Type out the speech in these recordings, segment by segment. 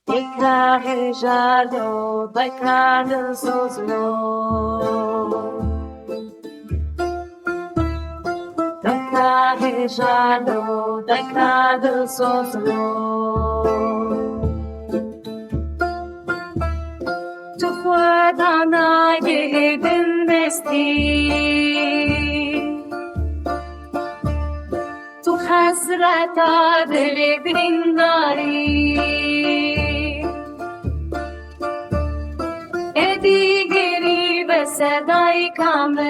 Dekare jalo, dekare sozlo. Dekare jalo, dekare sozlo. Tu fuadana yedin desti. Tu hasrata dil dindari. دیگری به صدای کامل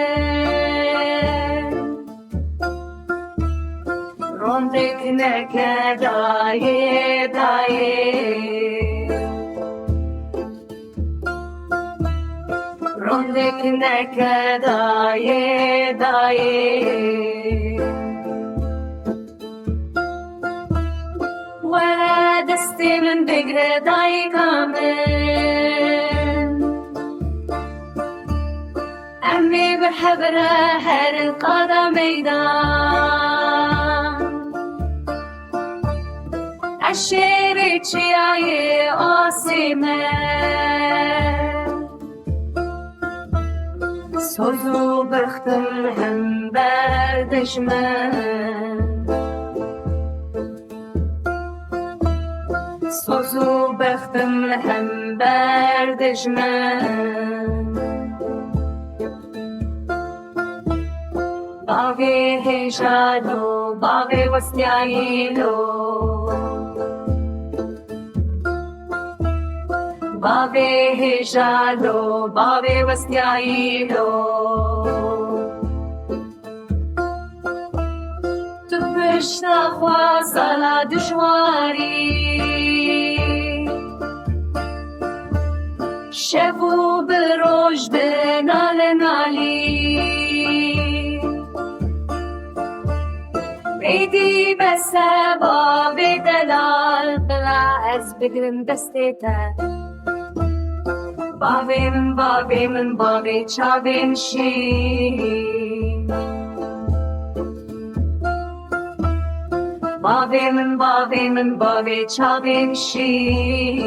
روندک نکدای دای روندک نکدای دای ولا دستی من بگره دای کامل أمي بحبره هر القادة ميدان عشيري تشياي آسيمه سوزو بختم هم بردشمن سوزو بختم هم بردشمن باغي هجالو باغي وستيايلو باغي هجالو باغي وستيايلو تبش نخواز على دشواري شبو بروج بنال نالي ایدی بس باب دلال بلا از بگرم دستیتا بابی من بابی چابین شی بابی من بابی چابین شی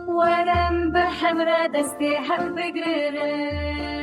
ورم بحمر دستی حق بگرم